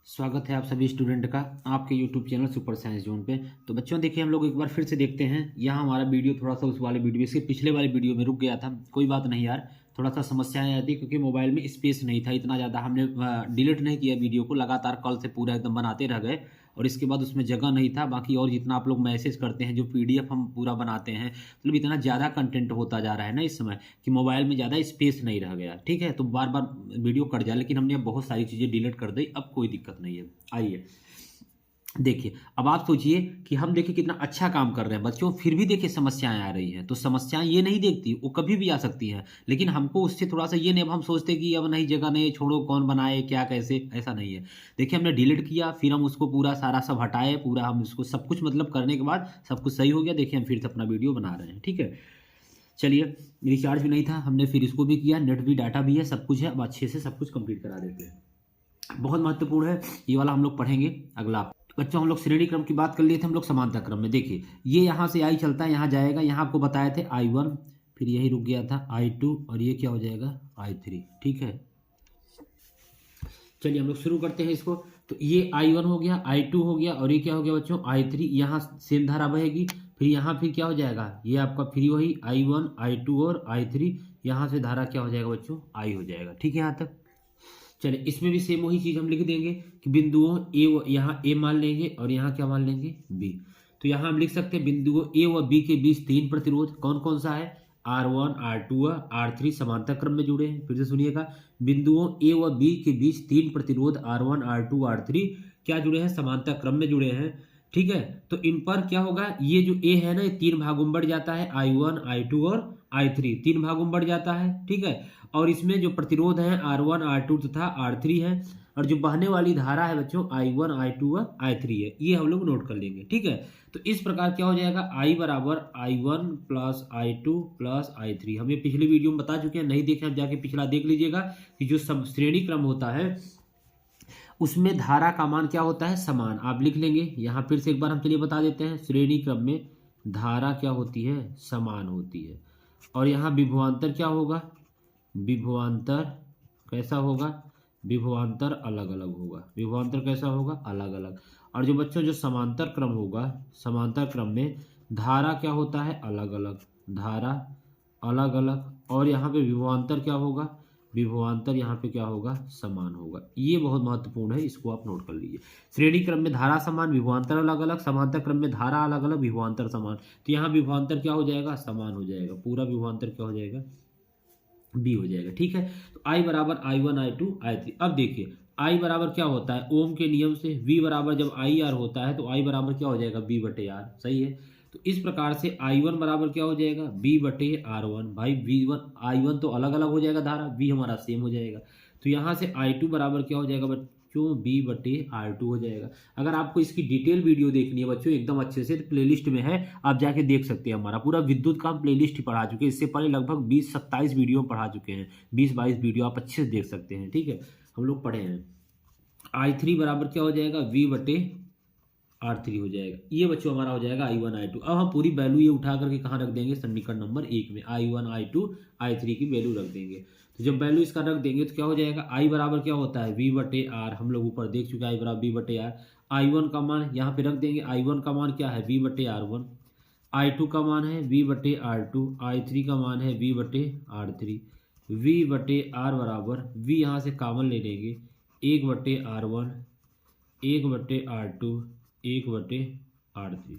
स्वागत है आप सभी स्टूडेंट का आपके YouTube channel super science zone पे। तो बच्चों देखिए, हम लोग एक बार फिर से देखते हैं। यहाँ हमारा वीडियो थोड़ा सा उस वाले वीडियो से पिछले वाले वीडियो में रुक गया था। कोई बात नहीं यार, थोड़ा सा समस्याएं आती क्योंकि मोबाइल में स्पेस नहीं था इतना ज़्यादा। हमने डिलीट नहीं किया वीडियो को, लगातार कल से पूरा एकदम बनाते रह गए और इसके बाद उसमें जगह नहीं था। बाकी और जितना आप लोग मैसेज करते हैं, जो PDF हम पूरा बनाते हैं, मतलब इतना ज़्यादा कंटेंट होता जा रहा है ना इस समय कि मोबाइल में ज़्यादा स्पेस नहीं रह गया। ठीक है, तो बार बार वीडियो कट जाए, लेकिन हमने अब बहुत सारी चीज़ें डिलीट कर दी, अब कोई दिक्कत नहीं है। आइए देखिए, अब आप सोचिए कि हम देखिए कितना अच्छा काम कर रहे हैं बच्चों, फिर भी देखिए समस्याएं आ रही हैं। तो समस्याएं ये नहीं देखती, वो कभी भी आ सकती हैं, लेकिन हमको उससे थोड़ा सा ये नहीं, अब हम सोचते कि अब नहीं, जगह नहीं, छोड़ो, कौन बनाए क्या कैसे, ऐसा नहीं है। देखिए, हमने डिलीट किया, फिर हम उसको पूरा सारा सब हटाए, पूरा हम उसको सब कुछ मतलब करने के बाद सब कुछ सही हो गया। देखिए, हम फिर से अपना वीडियो बना रहे हैं। ठीक है, चलिए, रिचार्ज भी नहीं था, हमने फिर इसको भी किया, नेट भी, डाटा भी है, सब कुछ है। अब अच्छे से सब कुछ कंप्लीट करा देते हैं। बहुत महत्वपूर्ण है ये वाला, हम लोग पढ़ेंगे अगला। बच्चों, हम लोग श्रेणी क्रम की बात कर लिए थे, हम लोग समानता क्रम में। देखिए, ये यहाँ से आई चलता है, यहाँ जाएगा, यहाँ आपको बताए थे I1, फिर यही रुक गया था I2, और ये क्या हो जाएगा I3। ठीक है, चलिए हम लोग शुरू करते हैं इसको। तो ये I1 हो गया, I2 हो गया, और ये क्या हो गया बच्चों I3। यहाँ सेम धारा बहेगी, फिर यहाँ फिर क्या हो जाएगा, ये आपका फिर वही I1 I2 और I3, यहाँ से धारा क्या हो जाएगा बच्चों I हो जाएगा। ठीक है, यहाँ तक। चलिए, इसमें भी सेम वही चीज़ हम लिख देंगे कि बिंदुओं ए, यहाँ ए मान लेंगे और यहाँ क्या मान लेंगे बी। तो यहाँ हम लिख सकते हैं बिंदुओं ए व बी के बीच तीन प्रतिरोध कौन कौन सा है, R1 R2 R3 समांतर क्रम में जुड़े हैं। फिर से सुनिएगा, बिंदुओं ए व बी के बीच तीन प्रतिरोध R1 R2 R3 क्या जुड़े हैं, समांतर क्रम में जुड़े हैं। ठीक है, तो इन पर क्या होगा, ये जो ए है ना, ये तीन भागों में बढ़ जाता है, I1 I2 और I3 तीन भागों में बढ़ जाता है। ठीक है, और इसमें जो प्रतिरोध है R1 R2 तथा R3 है, और जो बहने वाली धारा है बच्चों I1 I2 और I3 है। ये हम लोग नोट कर लेंगे। ठीक है, तो इस प्रकार क्या हो जाएगा, I बराबर I1 plus I2 plus I3। हम ये पिछले वीडियो में बता चुके हैं, नहीं देखे आप जाके पिछला देख लीजिएगा कि जो सब श्रेणी क्रम होता है उसमें धारा का मान क्या होता है, समान। आप लिख लेंगे यहाँ, फिर से एक बार हम चलिए बता देते हैं। श्रेणी क्रम में धारा क्या होती है, समान होती है। और यहाँ विभवांतर क्या होगा, विभवांतर कैसा होगा, विभवांतर अलग अलग होगा। विभवांतर कैसा होगा, अलग अलग। और जो बच्चों जो समांतर क्रम होगा, समांतर क्रम में धारा क्या होता है, अलग अलग, धारा अलग अलग। और यहाँ पे विभवांतर क्या होगा, विभवांतर यहाँ पे क्या होगा, समान होगा। ये बहुत महत्वपूर्ण है, इसको आप नोट कर लीजिए। श्रेणी क्रम में धारा समान, विभवांतर अलग अलग, समांतर क्रम में धारा अलग अलग, विभवांतर समान। तो यहाँ विभवांतर क्या हो जाएगा, समान हो जाएगा, पूरा विभवांतर क्या हो जाएगा, बी हो जाएगा। ठीक है, तो I बराबर I1 I2 I3। अब देखिए, I बराबर क्या होता है, ओम के नियम से V बराबर जब IR होता है तो I बराबर क्या हो जाएगा, B बटे R। सही है, तो इस प्रकार से I1 बराबर क्या हो जाएगा, B बटे R1। भाई V1 I1 तो अलग अलग हो जाएगा धारा, V हमारा सेम हो जाएगा। तो यहाँ से I2 बराबर क्या हो जाएगा बच्चों, B बटे R2 हो जाएगा। अगर आपको इसकी डिटेल वीडियो देखनी है बच्चों एकदम अच्छे से, तो प्लेलिस्ट में है, आप जाके देख सकते हैं। हमारा पूरा विद्युत का हम प्लेलिस्ट ही पढ़ा चुके हैं, इससे पहले लगभग 20-27 वीडियो पढ़ा चुके हैं, 20-22 वीडियो आप अच्छे से देख सकते हैं। ठीक है, हम लोग पढ़े हैं। I3 बराबर क्या हो जाएगा, V बटे R3 हो जाएगा। ये बच्चों हमारा हो जाएगा I1 I2। अब हम पूरी वैल्यू ये उठा करके कहाँ रख देंगे, समीकरण नंबर 1 में I1 I2 I3 की वैल्यू रख देंगे। तो जब वैल्यू इसका रख देंगे तो क्या हो जाएगा, I बराबर क्या होता है, V बटे R। हम लोग ऊपर देख चुके हैं, I बराबर V बटे R। I1 का मान यहाँ पे रख देंगे, I1 का मान क्या है, V बटे R1। I2 का मान है V बटे R2। I3 का मान है V बटे R3। V बटे R बराबर, V यहाँ से कॉमन ले लेंगे, 1 बटे R1, 1 बटे R2, 1 बटे R3।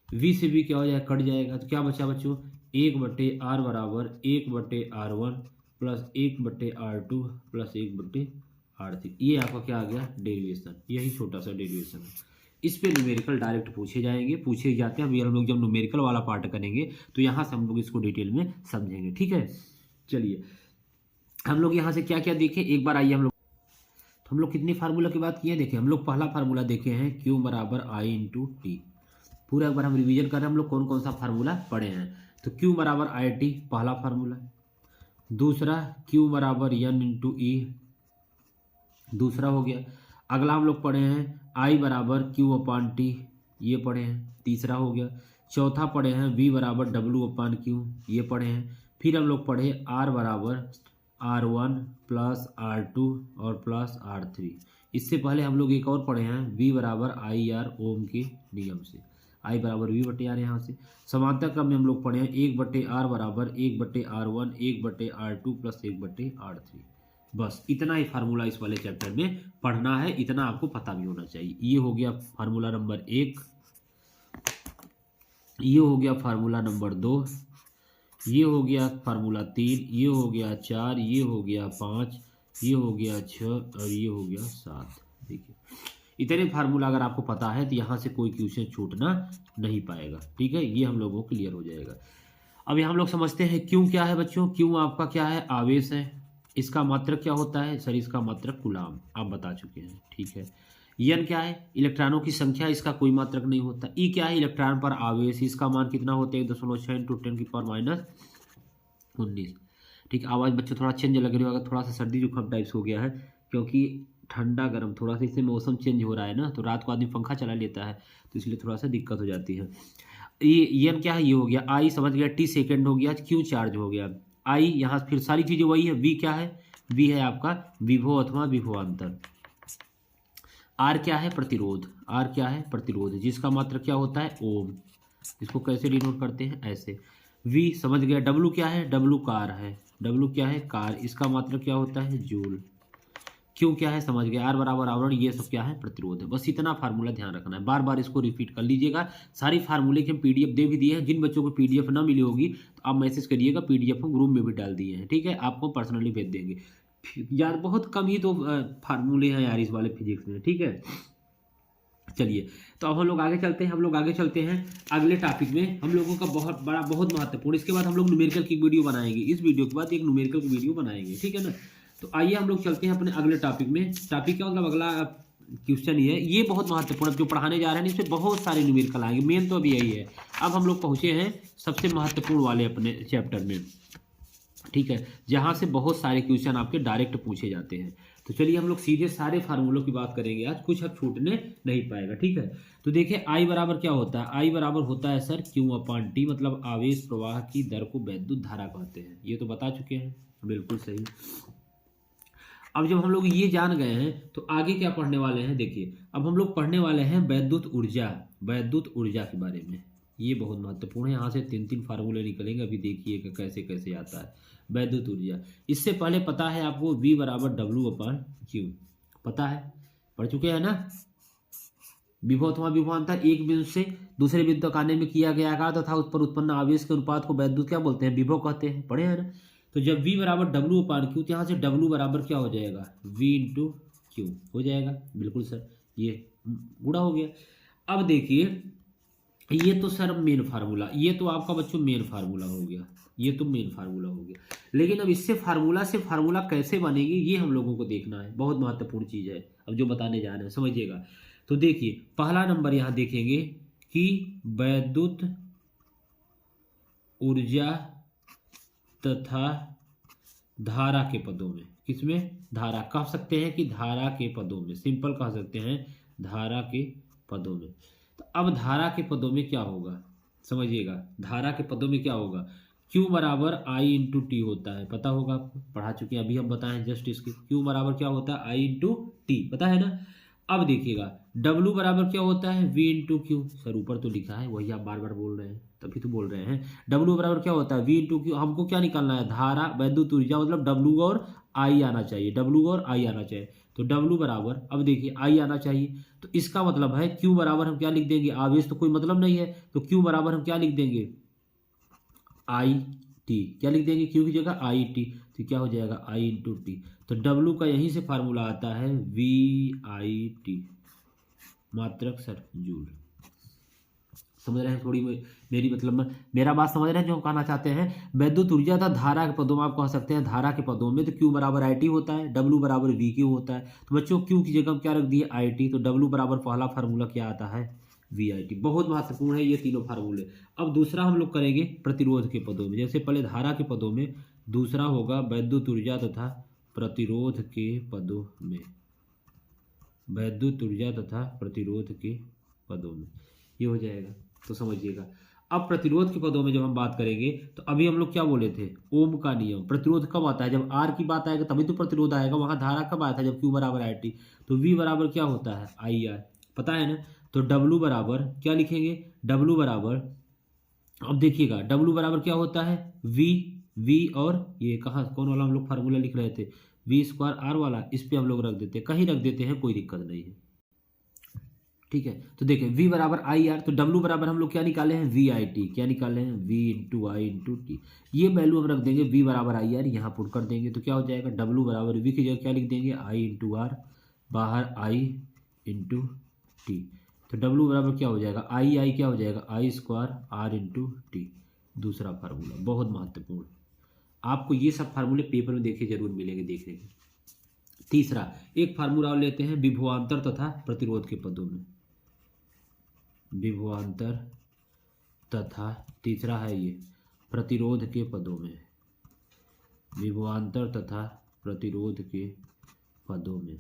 V से भी क्या हो जाएगा, कट जाएगा, तो क्या बचा बच्चों, 1 बटे R बराबर 1 बटे R1 प्लस 1 बटे R2 प्लस 1 बटे R3। ये आपका क्या आ गया, डेरिवेशन। यही छोटा सा डेरिवेशन है। इस पे न्यूमेरिकल डायरेक्ट पूछे जाएंगे, पूछे जाते हैं। अभी हम लोग जब न्यूमेरिकल वाला पार्ट करेंगे तो यहाँ से हम लोग इसको डिटेल में समझेंगे। ठीक है, चलिए हम लोग यहाँ से क्या क्या देखें एक बार, आइए हम लोग। तो हम लोग कितनी फार्मूला की बात किए, देखिए हम लोग पहला फार्मूला देखे हैं, Q बराबर I इंटू टी। पूरा एक बार हम रिवीजन कर रहे हैं, हम लोग कौन कौन सा फार्मूला पढ़े हैं। तो Q बराबर IT पहला फार्मूला, दूसरा Q बराबर N इंटू ई, दूसरा हो गया। अगला हम लोग पढ़े हैं I बराबर Q अपान टी, ये पढ़े हैं, तीसरा हो गया। चौथा पढ़े हैं V बराबर W अपान Q, ये पढ़े हैं। फिर हम लोग पढ़े R बराबर R1 प्लस R2 और प्लस R3, इससे पहले हम लोग एक और पढ़े हैं, V बराबर आई आर ओम के नियम से, I बराबर V बटे आर। यहाँ से समांतर क्रम में हम लोग पढ़े हैं 1/r बराबर 1/r1 1/r2 प्लस 1/r3। बस इतना ही फार्मूला इस वाले चैप्टर में पढ़ना है, इतना आपको पता भी होना चाहिए। ये हो गया फार्मूला नंबर 1, ये हो गया फार्मूला नंबर 2, ये हो गया फार्मूला 3, ये हो गया 4, ये हो गया 5, ये हो गया 6 और ये हो गया 7। देखिए इतने फार्मूला अगर आपको पता है तो यहाँ से कोई क्वेश्चन छूटना नहीं पाएगा। ठीक है, ये हम लोगों को क्लियर हो जाएगा। अब यहाँ हम लोग समझते हैं क्यों क्या है बच्चों। क्यों आपका क्या है, आवेश है। इसका मात्रक क्या होता है सर, इसका मात्रक कूलाम, आप बता चुके हैं। ठीक है, एन क्या है, इलेक्ट्रॉनों की संख्या, इसका कोई मात्रक नहीं होता। ई क्या है, इलेक्ट्रॉन पर आवेश, इसका मान कितना होता है 1.6 × 10⁻⁻19। ठीक, आवाज़ बच्चों थोड़ा चेंज लग रही होगा, थोड़ा सा सर्दी जुकाम टाइप्स हो गया है, क्योंकि ठंडा गर्म थोड़ा सा इससे मौसम चेंज हो रहा है ना, तो रात को आदमी पंखा चला लेता है, तो इसलिए थोड़ा सा दिक्कत हो जाती है। ये एन क्या है, ये हो गया आई, समझ गया, टी सेकेंड हो गया, क्यू चार्ज हो गया, आई यहाँ फिर सारी चीज़ें वही है। वी क्या है, वी है आपका विभव अथवा विभवांतर। आर क्या है, प्रतिरोध, आर क्या है, प्रतिरोध, जिसका मात्रक क्या होता है ओम। इसको कैसे डिनोट करते हैं, ऐसे। वी समझ गया। डब्लू क्या है, डब्लू कार है, डब्लू क्या है, कार, इसका मात्रक क्या होता है जूल। क्यों क्या है, समझ गया, आर बराबर आवरण, ये सब क्या है, प्रतिरोध है। बस इतना फार्मूला ध्यान रखना है, बार बार इसको रिपीट कर लीजिएगा। सारी फार्मूले की हम पीडीएफ दे भी दिए हैं, जिन बच्चों को पीडीएफ ना मिली होगी तो आप मैसेज करिएगा, पीडीएफ हम ग्रुप में भी डाल दिए हैं। ठीक है, आपको पर्सनली भेज देंगे। यार बहुत कम ही तो फार्मूले हैं यार इस वाले फिजिक्स में। ठीक है, चलिए तो अब हम लोग आगे चलते हैं। हम लोग आगे चलते हैं अगले टॉपिक में, हम लोगों का बहुत बड़ा बहुत महत्वपूर्ण, इसके बाद हम लोग न्यूमेरिकल की वीडियो बनाएंगे, इस वीडियो के बाद एक न्यूमेरिकल की वीडियो बनाएंगे। ठीक है ना, तो आइए हम लोग चलते हैं अपने अगले टॉपिक में। टॉपिक क्या मतलब अगला क्वेश्चन ही है, ये बहुत महत्वपूर्ण जो पढ़ाने जा रहे हैं, इसमें बहुत सारे न्यूमेरिकल आएंगे, मेन तो अभी यही है। अब हम लोग पहुंचे हैं सबसे महत्वपूर्ण वाले अपने चैप्टर में। ठीक है, जहां से बहुत सारे क्वेश्चन आपके डायरेक्ट पूछे जाते हैं। तो चलिए हम लोग सीधे सारे फार्मूलों की बात करेंगे आज, कुछ अब छूटने नहीं पाएगा। ठीक है, तो देखिए आई बराबर क्या होता है, आई बराबर होता है सर Q/T, मतलब आवेश प्रवाह की दर को वैद्युत धारा कहते हैं। ये तो बता चुके हैं, बिल्कुल सही। अब जब हम लोग ये जान गए हैं तो आगे क्या पढ़ने वाले हैं, देखिए अब हम लोग पढ़ने वाले हैं वैद्युत ऊर्जा, वैद्युत ऊर्जा के बारे में। ये बहुत महत्वपूर्ण है, यहाँ से 3 फार्मूले निकलेंगे, अभी देखिएगा कैसे कैसे आता है वैद्युत ऊर्जा। इससे पहले पता है आपको V बराबर W/Q, पता है, पढ़ चुके हैं ना। विभव अथवा विभवांतर एक बिंदु से दूसरे बिंदु तक आने में किया गया आघात तथा उस पर उत्पन्न आवेश के अनुपात को वैद्युत क्या बोलते हैं, विभव कहते हैं, पढ़े हैं ना। तो जब V बराबर W/Q, तो यहाँ से W बराबर क्या हो जाएगा, V × Q हो जाएगा, बिल्कुल सर, ये गुणा हो गया। अब देखिए ये तो सर मेन फार्मूला, ये तो आपका बच्चों मेन फार्मूला हो गया, ये तो मेन फार्मूला हो गया। लेकिन अब इससे फार्मूला से फार्मूला कैसे बनेगी ये हम लोगों को देखना है, बहुत महत्वपूर्ण चीज़ है अब जो बताने जा रहे हैं, समझिएगा। तो देखिए पहला नंबर यहाँ देखेंगे कि वैद्युत ऊर्जा तथा धारा के पदों में, किसमें, धारा कह सकते हैं कि धारा के पदों में, सिंपल कह सकते हैं धारा के पदों में। तो अब धारा के पदों में क्या होगा, समझिएगा, धारा के पदों में क्या होगा, Q बराबर I × T होता है, पता होगा आपको, पढ़ा चुके हैं, अभी हम बताएं जस्ट इसके। Q बराबर क्या होता है, I × T, पता है ना। अब देखिएगा W बराबर क्या होता है, V × Q, सर ऊपर तो लिखा है, वही आप बार बार बोल रहे हैं, तभी तो बोल रहे हैं। W बराबर क्या होता है, V × Q, हमको क्या निकालना है, धारा, वैद्युत ऊर्जा, मतलब W और I आना चाहिए, W और I आना चाहिए। तो W बराबर, अब देखिए I आना चाहिए, तो इसका मतलब है Q बराबर हम क्या लिख देंगे, आवेश तो कोई मतलब नहीं है, तो Q बराबर हम क्या लिख देंगे, IT, क्या लिख देंगे, Q की जगह IT, तो क्या हो जाएगा I × T। तो W का यहीं से फार्मूला आता है VIT, मात्रक सर जूल। समझ रहे हैं थोड़ी मेरी, मतलब मेरा बात समझ रहे हैं जो हम कहना चाहते हैं। वैद्युत ऊर्जा था धारा के पदों में, आप कह सकते हैं धारा के पदों में, तो Q बराबर IT होता है, W बराबर VQ होता है। तो बच्चों Q की जगह हम क्या रख दिए, IT, तो W बराबर पहला फार्मूला क्या आता है, VIT। बहुत महत्वपूर्ण है ये तीनों फार्मूले। अब दूसरा हम लोग करेंगे प्रतिरोध के पदों में, जैसे पहले धारा के पदों में, दूसरा होगा वैद्युत ऊर्जा तथा प्रतिरोध के पदों में, वैद्युत ऊर्जा तथा प्रतिरोध के पदों में, ये हो जाएगा। तो समझिएगा अब प्रतिरोध के पदों में जब हम बात करेंगे तो अभी हम लोग क्या बोले थे, ओम का नियम। प्रतिरोध कब आता है, जब आर की बात आएगा तभी तो प्रतिरोध आएगा। वहां धारा कब आया था, जब क्यू बराबर आई टी। तो वी बराबर क्या होता है, आई आर, पता है ना। तो डब्लू बराबर क्या लिखेंगे, डब्लू बराबर, अब देखिएगा डब्लू बराबर क्या होता है, वी और ये कहाँ कौन वाला हम लोग फार्मूला लिख रहे थे, वी स्क्वायर आर वाला, इस पे हम लोग रख देते हैं, कहीं रख देते हैं, कोई दिक्कत नहीं है, ठीक है। तो देखिए v बराबर आई आर, तो w बराबर हम लोग क्या निकाले हैं, वी आई टी, क्या निकाले हैं, v इंटू आई इंटू टी। ये वैल्यू हम रख देंगे, v बराबर आई आर, यहाँ पुट कर देंगे तो क्या हो जाएगा, w बराबर v की जगह क्या लिख देंगे, आई इंटू आर, बाहर i इंटू टी। तो w बराबर क्या हो जाएगा, आई क्या हो जाएगा, आई स्क्वायर आर इंटू टी। दूसरा फार्मूला बहुत महत्वपूर्ण, आपको ये सब फार्मूले पेपर में देखे जरूर मिलेंगे देखने के। तीसरा एक फार्मूला लेते हैं विभवांतर तथा प्रतिरोध के पदों में, विभवांतर तथा तीसरा है ये प्रतिरोध के पदों में, विभवांतर तथा प्रतिरोध के पदों में,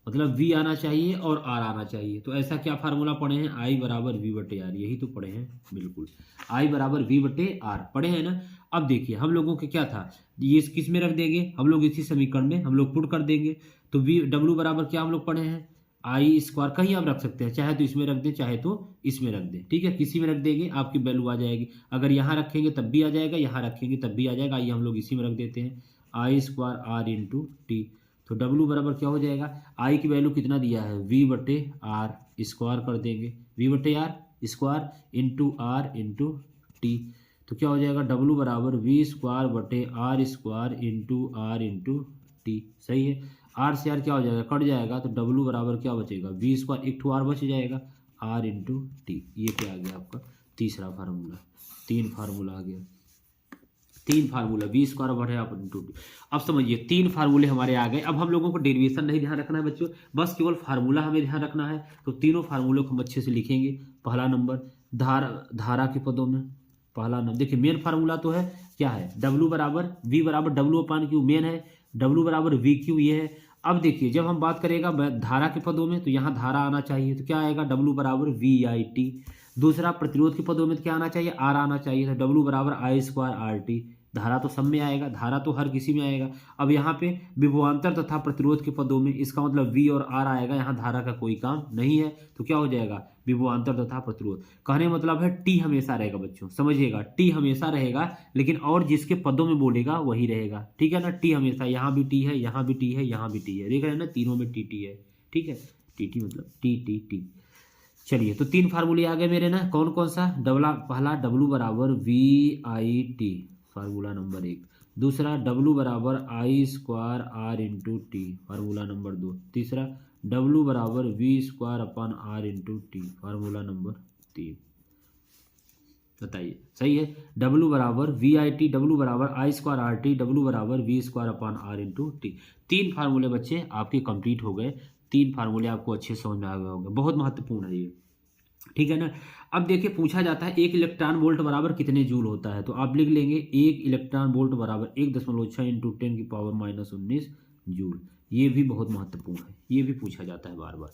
मतलब V आना चाहिए और R आना चाहिए। तो ऐसा क्या फार्मूला पढ़े हैं, I बराबर V बटे आर, यही तो पढ़े हैं, बिल्कुल I बराबर V बटे आर पढ़े हैं ना। अब देखिए हम लोगों के क्या था, ये किस में रख देंगे, हम लोग इसी समीकरण में हम लोग पुट कर देंगे। तो V W बराबर क्या हम लोग पढ़े हैं, आई स्क्वायर, कहीं आप रख सकते हैं, चाहे तो इसमें रख दें चाहे तो इसमें रख दें, ठीक है, किसी में रख देंगे आपकी वैल्यू आ जाएगी। अगर यहाँ रखेंगे तब भी आ जाएगा, यहाँ रखेंगे तब भी आ जाएगा। आइए हम लोग इसी में रख देते हैं, आई स्क्वायर आर इंटू टी। तो W बराबर क्या हो जाएगा, I की वैल्यू कितना दिया है, V बटे आर, स्क्वायर कर देंगे, V बटे r square into r into t. तो क्या हो जाएगा, W बराबर V स्क्वायर बटे r square into r into t. सही है, आर से आर क्या हो जाएगा, कट जाएगा, तो W बराबर क्या बचेगा, V स्क्वायर, एक ठो आर बच जाएगा, आर इंटू टी। ये क्या आ गया आपका तीसरा फार्मूला, तीन फार्मूला आ गया, तीन फार्मूला V स्क्वायर बटे आप इंटू टी। अब समझिए तीन फार्मूले हमारे आ गए। अब हम लोगों को डेरिवेशन नहीं ध्यान रखना है बच्चों, बस केवल फार्मूला हमें ध्यान रखना है। तो तीनों फार्मूलों को हम अच्छे से लिखेंगे। पहला नंबर धारा के पदों में, पहला नंबर देखिए मेन फार्मूला तो है क्या है, W बराबर V बराबर W अपान क्यू मेन है, W बराबर V क्यू ये है। अब देखिए जब हम बात करेगा धारा के पदों में तो यहाँ धारा आना चाहिए, तो क्या आएगा, W बराबर V आई टी। दूसरा प्रतिरोध के पदों में तो क्या आना चाहिए, R आना चाहिए, तो W बराबर आई स्क्वायर आर टी। धारा तो सब में आएगा, धारा तो हर किसी में आएगा। अब यहाँ पे विभवांतर तथा प्रतिरोध के पदों में इसका मतलब V और R आएगा, यहाँ धारा का कोई काम नहीं है, तो क्या हो जाएगा, विभवांतर तथा प्रतिरोध। कहने मतलब है T हमेशा रहेगा बच्चों, समझिएगा T हमेशा रहेगा, लेकिन और जिसके पदों में बोलेगा वही रहेगा, ठीक है ना। T हमेशा, यहाँ भी T है, यहाँ भी T है, यहाँ भी T है, देख रहे हैं ना, तीनों में TT है, ठीक है, TT मतलब T। चलिए तो तीन फार्मूले आ गए मेरे ना, कौन कौन सा, पहला W बराबर V I T, formula number 1। दूसरा W बराबर I square R into T, formula number 2। तीसरा W बराबर V square upon are into T, formula number 3। बताइए सही है, W बराबर V आई टी, W बराबर I square r t, W बराबर V square upon are into t. तीन फार्मूले बच्चे आपके कंप्लीट हो गए, तीन फार्मूले आपको अच्छे समझ में आ गए होंगे, बहुत महत्वपूर्ण है ये, ठीक है ना। अब देखिए पूछा जाता है एक इलेक्ट्रॉन वोल्ट बराबर कितने जूल होता है, तो आप लिख लेंगे एक इलेक्ट्रॉन वोल्ट बराबर 1.6 इंटू 10 की पावर -19 जूल। ये भी बहुत महत्वपूर्ण है, ये भी पूछा जाता है बार बार,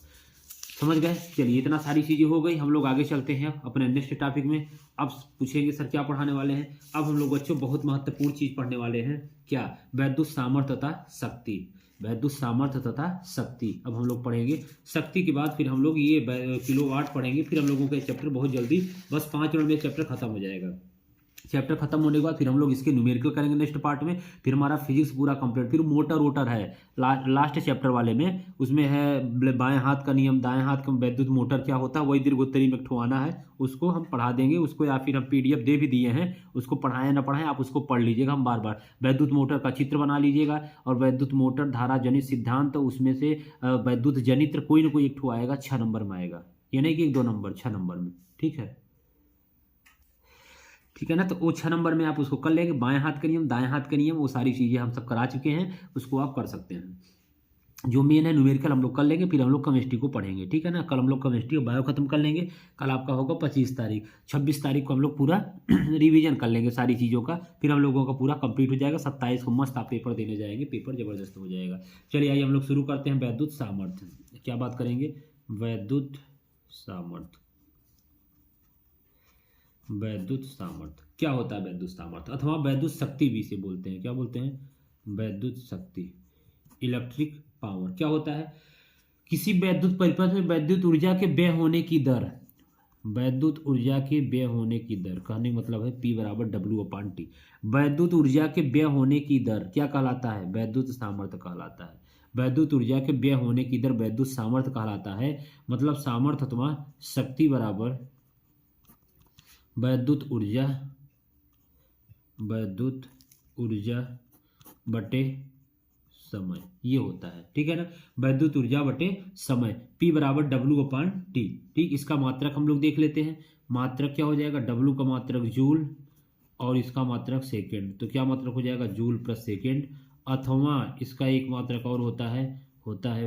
समझ गए। चलिए इतना सारी चीज़ें हो गई, हम लोग आगे चलते हैं अपने नेक्स्ट टॉपिक में। अब पूछेंगे सर क्या पढ़ाने वाले हैं, अब हम लोग बच्चों बहुत महत्वपूर्ण चीज़ पढ़ने वाले हैं, क्या, वैद्युत सामर्थ्य तथा शक्ति, वैद्युत सामर्थ्य तथा शक्ति। अब हम लोग पढ़ेंगे शक्ति के बाद फिर हम लोग ये किलोवाट पढ़ेंगे, फिर हम लोगों का चैप्टर बहुत जल्दी, बस 5 मिनट में चैप्टर खत्म हो जाएगा। चैप्टर खत्म होने के बाद फिर हम लोग इसके न्यूमेरिकल करेंगे नेक्स्ट पार्ट में, फिर हमारा फिजिक्स पूरा कंप्लीट, फिर मोटर वोटर है लास्ट चैप्टर वाले में, उसमें है बाएं हाथ का नियम, दाएं हाथ का वैद्युत मोटर क्या होता है, वही दीर्घोत्तरी में ठुआना है, उसको हम पढ़ा देंगे उसको, या फिर हम PDF दे भी दिए हैं, उसको पढ़ाएं ना पढ़ाएं आप उसको पढ़ लीजिएगा, हम बार बार वैद्युत मोटर का चित्र बना लीजिएगा, और वैद्युत मोटर धारा जनित सिद्धांत, तो उसमें से वैद्युत जनित्र कोई ना कोई एक ठो आएगा, 6 नंबर में आएगा, ये नहीं कि 1-2 नंबर, 6 नंबर में, ठीक है, ठीक है ना। तो वो 6 नंबर में आप उसको कर लेंगे, बाएं हाथ का नियम, दाएं हाथ का नियम, वो सारी चीज़ें हम सब करा चुके हैं, उसको आप कर सकते हैं। जो मेन है न्यूमेरिकल हम लोग कर लेंगे, फिर हम लोग केमिस्ट्री को पढ़ेंगे, ठीक है ना। कल हम लोग केमिस्ट्री और बायो खत्म कर लेंगे, कल आपका होगा 25 तारीख, 26 तारीख को हम लोग पूरा रिवीजन कर लेंगे सारी चीज़ों का, फिर हम लोगों का पूरा कंप्लीट हो जाएगा। 27 को मस्त आप पेपर देने जाएंगे, पेपर जबरदस्त हो जाएगा। चलिए आइए हम लोग शुरू करते हैं वैद्युत सामर्थ्य, क्या बात करेंगे, वैद्युत सामर्थ्य। वैद्युत सामर्थ्य। क्या होता है वैद्युत सामर्थ्य, अथवा वैद्युत शक्ति भी इसे बोलते हैं। क्या बोलते हैं? वैद्युत शक्ति, इलेक्ट्रिक पावर। क्या होता है? किसी वैद्युत परिपथ में वैद्युत ऊर्जा के व्यय होने की दर, वैद्युत ऊर्जा के व्यय होने की दर, कहने का मतलब है P बराबर W/T। वैद्युत ऊर्जा के व्यय होने की दर क्या कहलाता है? वैद्युत सामर्थ्य कहलाता है। वैद्युत ऊर्जा के व्यय होने की दर वैद्युत सामर्थ्य कहलाता है। मतलब सामर्थ्य अथवा शक्ति बराबर वैद्युत ऊर्जा, वैद्युत ऊर्जा बटे समय, ये होता है। ठीक है ना, वैद्युत ऊर्जा बटे समय, P बराबर W/T। ठीक, इसका मात्रक हम लोग देख लेते हैं। मात्रक क्या हो जाएगा? W का मात्रक जूल और इसका मात्रक सेकेंड। तो क्या मात्रक हो जाएगा? Joule plus second. अथवा इसका एक मात्रक और होता है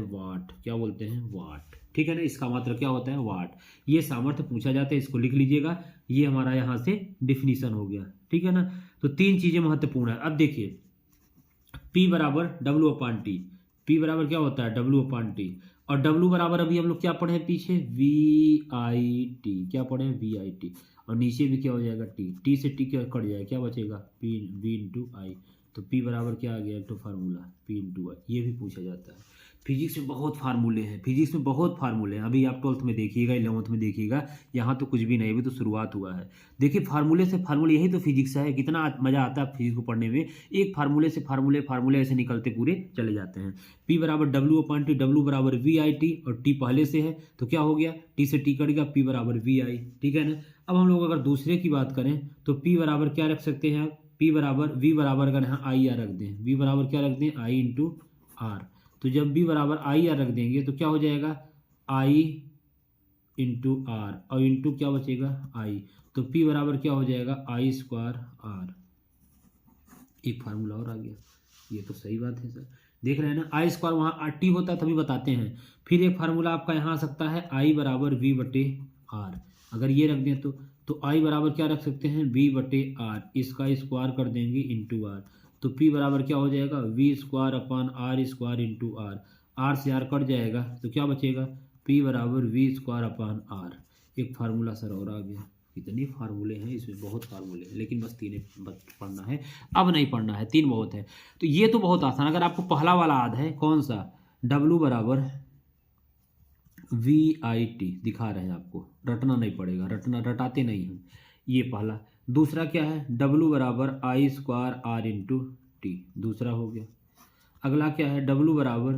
वाट। क्या बोलते हैं? वाट। ठीक है ना, इसका मात्रक क्या होता है? वाट। ये सामर्थ्य पूछा जाता है, इसको लिख लीजिएगा। ये हमारा यहाँ से डिफिनीशन हो गया। ठीक है ना, तो तीन चीजें महत्वपूर्ण है। अब देखिए P बराबर W/T। P बराबर क्या होता है? W/T। और W बराबर अभी हम लोग क्या पढ़े हैं पीछे? VIT। क्या पढ़े हैं? VIT। और नीचे भी क्या हो जाएगा? T से T क्या कट जाएगा? क्या बचेगा? V/I। तो P बराबर क्या आ गया? एक तो फार्मूला P/I। ये भी पूछा जाता है। फिजिक्स में बहुत फार्मूले हैं, फिजिक्स में बहुत फार्मूले हैं। अभी आप 12th में देखिएगा, 11th में देखिएगा, यहाँ तो कुछ भी नहीं, अभी तो शुरुआत हुआ है। देखिए फार्मूले से फार्मूले, यही तो फिजिक्स है। कितना मज़ा आता है फिजिक्स को पढ़ने में। एक फार्मूले से फार्मूले ऐसे निकलते पूरे चले जाते हैं। P बराबर W/T, W बराबर VIT और T पहले से है तो क्या हो गया? T से T कट गया, P बराबर VI। ठीक है ना। अब हम लोग अगर दूसरे की बात करें तो P बराबर क्या रख सकते हैं आप? P बराबर V बराबर अगर यहाँ I R रख दें, V बराबर क्या रख दें? I/R। तो जब B बराबर IR रख देंगे तो क्या हो जाएगा? I/R और इंटू क्या बचेगा? I। तो P बराबर क्या हो जाएगा? I²R। एक फार्मूला और आ गया। ये तो सही बात है सर, देख रहे हैं ना। I² वहाँ T होता है तभी बताते हैं। फिर एक फार्मूला आपका यहाँ आ सकता है I बराबर V/R। अगर ये रख दें तो I बराबर क्या रख सकते हैं? V/R। इसका स्क्वायर कर देंगे इंटू R। तो P बराबर क्या हो जाएगा? V²/R² into R। R से R कट जाएगा तो क्या बचेगा? P बराबर V²/R। एक फार्मूला सर और आ गया। कितने फार्मूले हैं इसमें, बहुत फार्मूले हैं, लेकिन बस तीन पढ़ना है, अब नहीं पढ़ना है, तीन बहुत है। तो ये तो बहुत आसान। अगर आपको पहला वाला याद है, कौन सा? W बराबर VIT दिखा रहे हैं आपको, रटना नहीं पड़ेगा, रटाते नहीं हम। ये पहला। दूसरा क्या है? W बराबर I²R इंटू T, दूसरा हो गया। अगला क्या है? W बराबर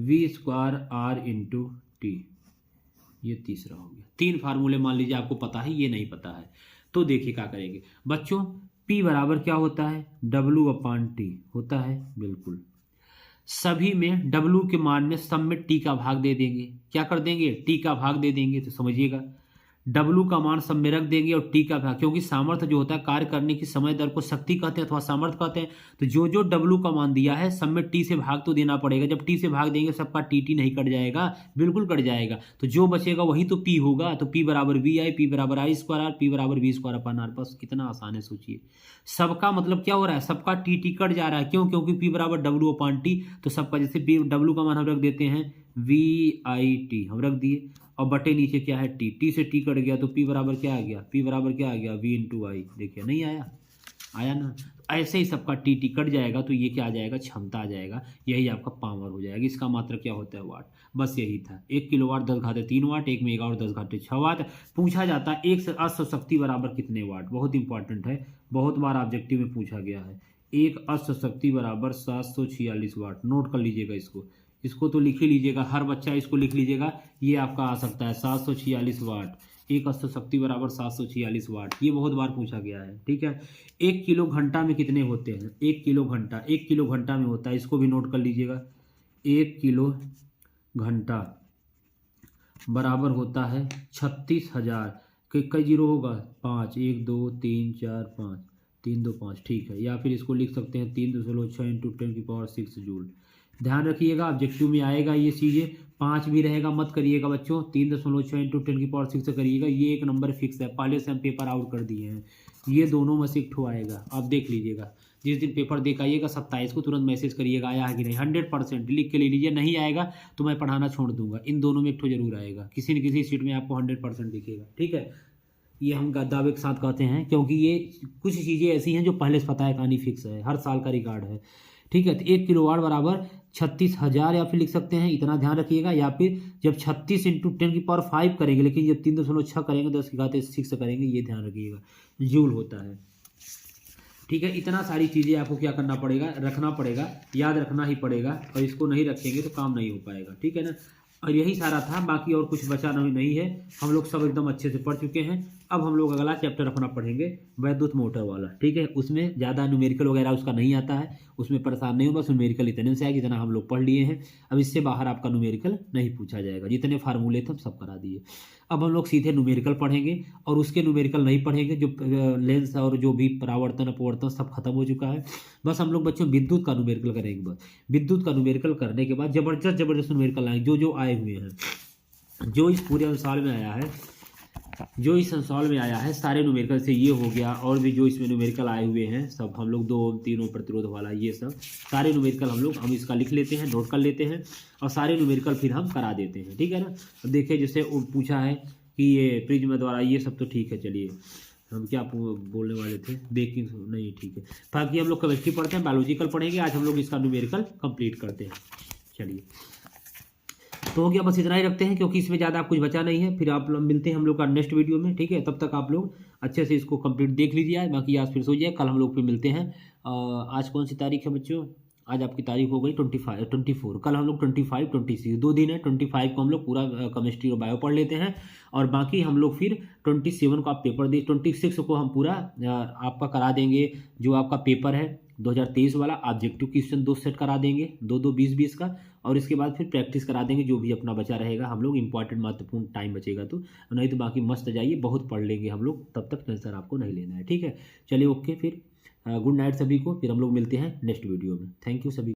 V²R इंटू T, ये तीसरा हो गया। तीन फार्मूले मान लीजिए आपको पता है, ये नहीं पता है। तो देखिए क्या करेंगे बच्चों। P बराबर क्या होता है? W/T होता है, बिल्कुल। सभी में W के मान में सब में T का भाग दे देंगे। क्या कर देंगे? T का भाग दे देंगे। तो समझिएगा W का मान सब में रख देंगे और T का भाग, क्योंकि सामर्थ्य जो होता है कार्य करने की समय दर को शक्ति कहते हैं अथवा सामर्थ्य कहते हैं। तो जो जो W का मान दिया है सब में T से भाग तो देना पड़ेगा। जब T से भाग देंगे सबका TT नहीं कट जाएगा, बिल्कुल कट जाएगा। तो जो बचेगा वही तो P होगा। तो P बराबर VI, P बराबर I²R, P बराबर V²/R। बस कितना आसान है, सोचिए। सबका मतलब क्या हो रहा है? सबका TT कट जा रहा है। क्यों? क्योंकि P बराबर W/T। तो सबका जैसे W का मान हम रख देते हैं VIT, हम रख दिए, और बटे नीचे क्या है? T से T कट गया तो P बराबर क्या आ गया? P बराबर क्या आ गया? V/I। देखिए नहीं आया, आया ना। ऐसे ही सबका TT कट जाएगा तो ये क्या आ जाएगा? क्षमता आ जाएगा। यही आपका पावर हो जाएगा। इसका मात्रा क्या होता है? वाट। बस यही था। 1 किलोवाट 10⁻³ वाट, 1 मेगावाट 10⁻6 वाट। पूछा जाता है एक अश्व शक्ति बराबर कितने वाट। बहुत इंपॉर्टेंट है, बहुत बार ऑब्जेक्टिव में पूछा गया है। एक अश्व शक्ति बराबर 746 वाट। नोट कर लीजिएगा इसको तो लिख ही लीजिएगा, हर बच्चा इसको लिख लीजिएगा। ये आपका आ सकता है 746 वाट। एक अश्व शक्ति बराबर 746 वाट। ये बहुत बार पूछा गया है। ठीक है। 1 किलो घंटा में कितने होते हैं? 1 किलो घंटा 1 किलो घंटा में होता है, इसको भी नोट कर लीजिएगा। 1 किलो घंटा बराबर होता है 36,000। कई जीरो होगा? 5, 1 2 3 4 5, 3 2 5। ठीक है। या फिर इसको लिख सकते हैं 3.6 इंटू 10⁻6 जूल। ध्यान रखिएगा ऑब्जेक्टिव में आएगा ये चीज़ें। 5 भी रहेगा, मत करिएगा बच्चों। 3.6 इंटू 10⁻6 से करिएगा। ये एक नंबर फिक्स है, पहले से हम पेपर आउट कर दिए हैं। ये दोनों में से एक ठो आएगा, आप देख लीजिएगा। जिस दिन पेपर देख आइएगा 27 को तुरंत मैसेज करिएगा आया है कि नहीं। 100% लिख के ले लीजिए। नहीं आएगा तो मैं पढ़ाना छोड़ दूंगा। इन दोनों में एक ठो जरूर आएगा, किसी न किसी सीट में आपको 100% दिखेगा। ठीक है। ये हम दावे के साथ कहते हैं, क्योंकि ये कुछ चीज़ें ऐसी हैं जो पहले से पता है, कहानी फिक्स है, हर साल का रिकॉर्ड है। ठीक है, तो 1 किलोवाट बराबर 36,000 या फिर लिख सकते हैं, इतना ध्यान रखिएगा। या फिर जब 36 × 10⁵ करेंगे, लेकिन जब 3.6 करेंगे 10⁻6 करेंगे, ये ध्यान रखिएगा, जूल होता है। ठीक है, इतना सारी चीज़ें आपको क्या करना पड़ेगा, रखना पड़ेगा, याद रखना ही पड़ेगा, और इसको नहीं रखेंगे तो काम नहीं हो पाएगा। ठीक है ना, और यही सारा था, बाकी और कुछ बचा नहीं है, हम लोग सब एकदम अच्छे से पढ़ चुके हैं। अब हम लोग अगला चैप्टर अपना पढ़ेंगे वैद्युत मोटर वाला। ठीक है, उसमें ज़्यादा न्यूमेरिकल वगैरह उसका नहीं आता है, उसमें परेशान नहीं होगा, बस न्यूमेरिकल इतने से आएगा जितना हम लोग पढ़ लिए हैं। अब इससे बाहर आपका न्यूमेरिकल नहीं पूछा जाएगा, जितने फार्मूले थे सब करा दिए। अब हम लोग सीधे न्यूमेरिकल पढ़ेंगे, और उसके न्यूमेरिकल नहीं पढ़ेंगे, जो लेंस और जो भी परावर्तन अपवर्तन सब खत्म हो चुका है। बस हम लोग बच्चों विद्युत का न्यूमेरिकल करेंगे। बस विद्युत का न्यूमेरिकल करने के बाद जबरदस्त न्यूमेरिकल आएंगे, जो आए हुए हैं, जो इस पूरे साल में आया है, जो इस साल में आया है, सारे न्यूमेरिकल से ये हो गया, और भी जो इसमें न्यूमेरिकल आए हुए हैं सब हम लोग 2 3 प्रतिरोध वाला, ये सब सारे न्यूमेरिकल हम इसका लिख लेते हैं, नोट कर लेते हैं, और सारे न्यूमेरिकल फिर हम करा देते हैं। ठीक है ना, अब देखिए जैसे पूछा है कि ये प्रिज्म द्वारा, ये सब तो ठीक है। चलिए हम क्या बोलने वाले थे, बेकिंग नहीं, ठीक है। बाकी हम लोग केमिस्ट्री पढ़ते हैं, बायोलॉजिकल पढ़ेंगे, आज हम लोग इसका न्यूमेरिकल कंप्लीट करते हैं। चलिए, तो हो गया, बस इतना ही रखते हैं, क्योंकि इसमें ज़्यादा कुछ बचा नहीं है। फिर आप लोग मिलते हैं हम लोग का नेक्स्ट वीडियो में। ठीक है, तब तक आप लोग अच्छे से इसको कंप्लीट देख लीजिए, बाकी आज फिर सो जाए, कल हम लोग फिर मिलते हैं। आज कौन सी तारीख है बच्चों, आज आपकी तारीख हो गई 24, कल हम लोग 25 26 2 दिन है। 25 को हम लोग पूरा केमिस्ट्री और बायो पढ़ लेते हैं, और बाकी हम लोग फिर 27 को आप पेपर दे, 26 को हम पूरा आपका करा देंगे, जो आपका पेपर है 2023 वाला ऑब्जेक्टिव क्वेश्चन 2 सेट करा देंगे, 2 20 का, और इसके बाद फिर प्रैक्टिस करा देंगे, जो भी अपना बचा रहेगा हम लोग, इंपॉर्टेंट महत्वपूर्ण टाइम बचेगा तो, नहीं तो बाकी मस्त जाइए, बहुत पढ़ लेंगे हम लोग, तब तक टेंशन आपको नहीं लेना है। ठीक है, चलिए ओके, फिर गुड नाइट सभी को, फिर हम लोग मिलते हैं नेक्स्ट वीडियो में। थैंक यू सभी।